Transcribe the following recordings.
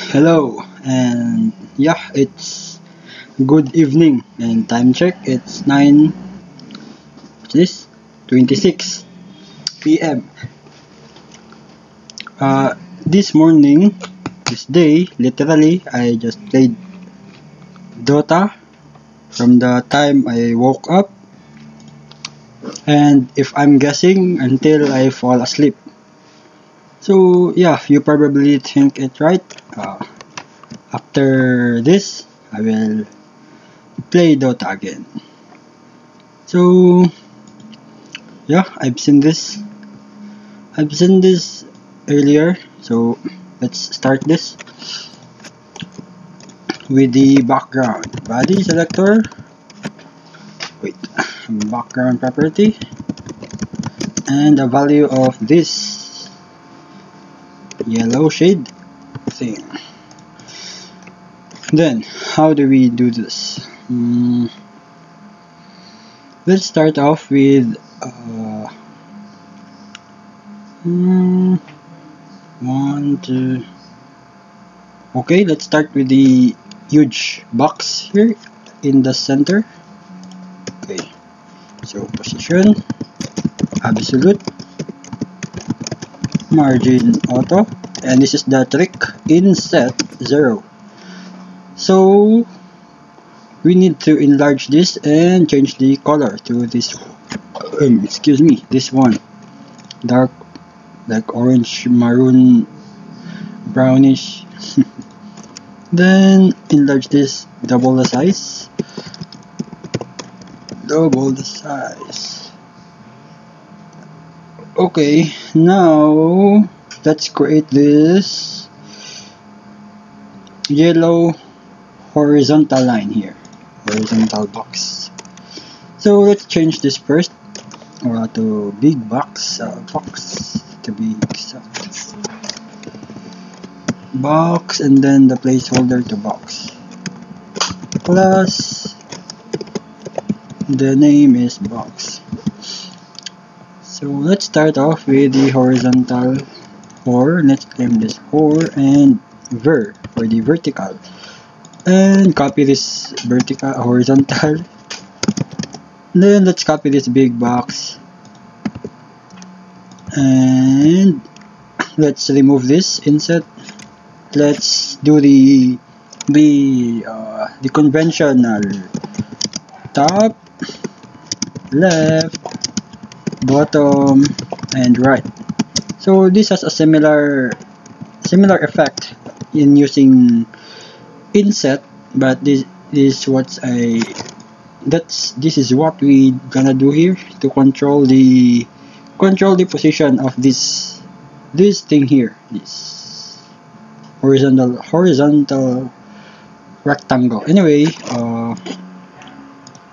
Hello, and yeah, it's good evening, and time check, it's 9, what's this? 26 p.m. This morning, this day, literally, I just played Dota from the time I woke up, and if I'm guessing, until I fall asleep. So yeah, you probably think it right. After this, I will play Dota again. So yeah, I've seen this earlier, so let's start this with the background body selector. Wait, background property and the value of this yellow shade thing. Then how do we do this? Let's start off with one, two. Okay, let's start with the huge box here in the center. Okay, so position, absolute, margin auto, and this is the trick in set 0. So we need to enlarge this and change the color to this this one, dark, like orange, maroon, brownish. Then enlarge this, double the size. Okay, now let's create this yellow horizontal line here, horizontal box. So let's change this first to big box, to big box, and then the placeholder to box, plus the name is box. So let's start off with the horizontal, or let's claim this hor and ver for the vertical, and copy this vertical horizontal. Then let's copy this big box and let's remove this inset. Let's do the conventional top, left, bottom, and right. So this has a similar effect in using inset, but this is what we gonna do here to control the position of this thing here, this horizontal rectangle. Anyway,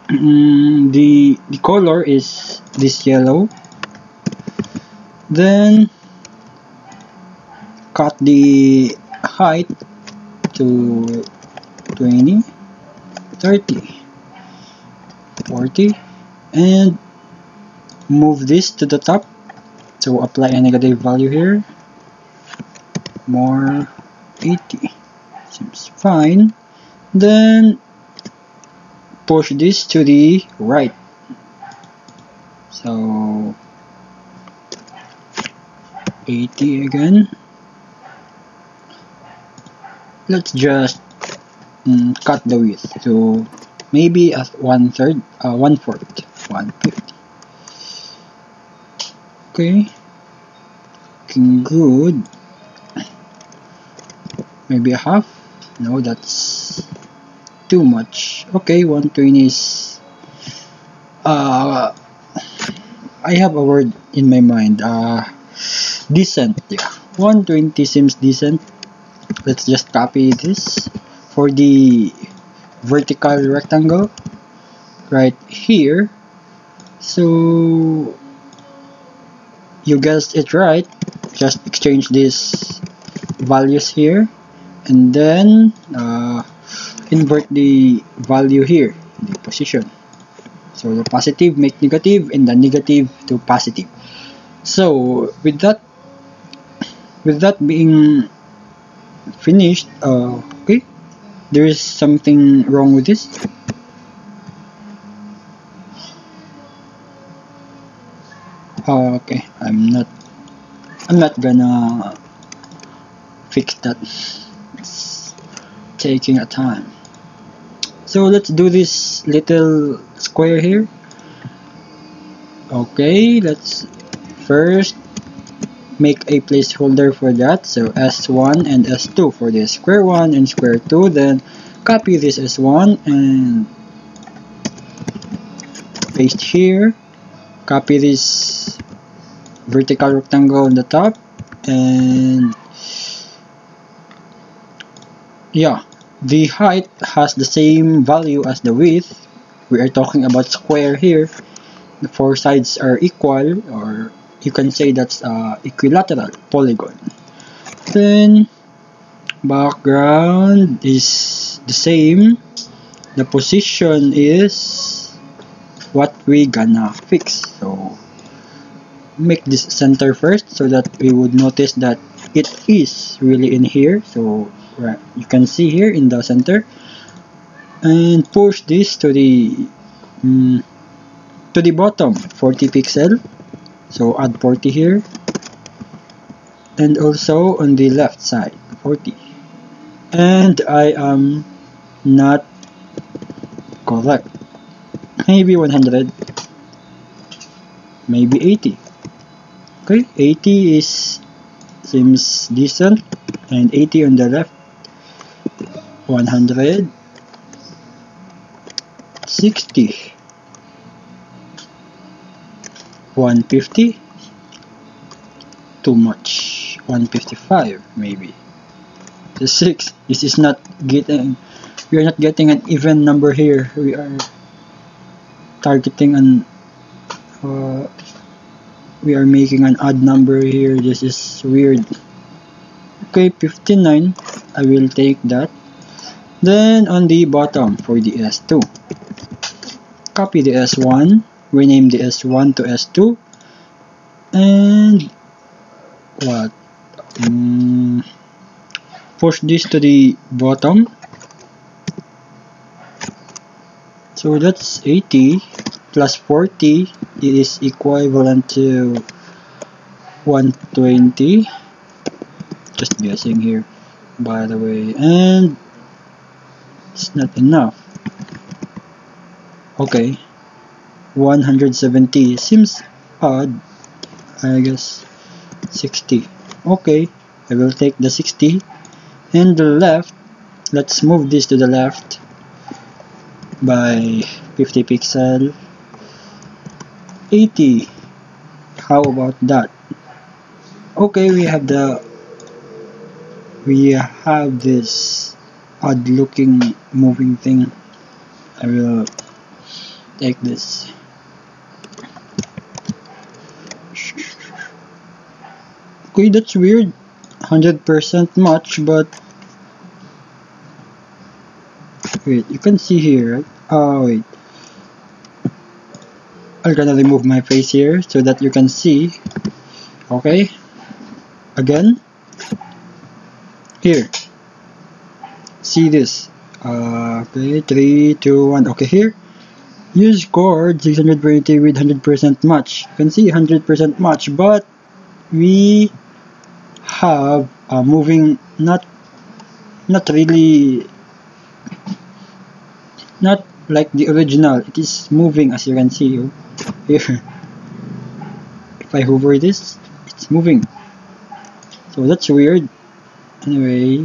the color is this yellow. Then cut the height to 20, 30, 40, and move this to the top. So apply a negative value here, more 80, seems fine. Then push this to the right, so 80 again. Let's just cut the width to maybe at 1/3, 1/4, 150. Okay, looking good. Maybe a half. No, that's too much. Okay, 120 is I have a word in my mind, decent. Yeah, 120 seems decent. Let's just copy this for the vertical rectangle right here. So you guessed it right, just exchange these values here and then invert the value here, the position. So the positive make negative and the negative to positive. So with that being finished. Okay, there is something wrong with this. Okay, I'm not gonna fix that. It's taking a time. So let's do this little square here. Okay, let's first make a placeholder for that. So S1 and S2 for this square 1 and square 2. Then copy this S1 and paste here. Copy this vertical rectangle on the top, and yeah, the height has the same value as the width. We are talking about square here. The four sides are equal, or you can say that's equilateral polygon. Then background is the same. The position is what we gonna fix. So make this center first so that we would notice that it is really in here. So you can see here in the center, and push this to the bottom 40 pixel. So add 40 here, and also on the left side 40. And I am not correct. Maybe 100, maybe 80. Okay, 80 seems decent, and 80 on the left. 100, 60, 150, too much. 155 maybe. The 6. This is not getting. We are not getting an even number here. We are targeting an. We are making an odd number here. This is weird. Okay, 59. I will take that. Then on the bottom for the S2, copy the S1, rename the S1 to S2, and what? Push this to the bottom. So that's 80 plus 40 is equivalent to 120. Just guessing here, by the way, and it's not enough. Okay, 170 seems odd. I guess 60. Okay, I will take the 60. And the left, let's move this to the left by 50 pixel. 80. How about that? Okay, we have this odd looking moving thing. I will take this. Okay, that's weird. 100% match, but wait, you can see here, right? Oh wait, I'm gonna remove my face here so that you can see. Okay, again, here, see this. Okay, 3, 2, 1. Okay, here, use chord 620 with 100% match. You can see 100% match, but we have moving, not really, not like the original. It is moving, as you can see here. If I hover this, it's moving. So that's weird. Anyway,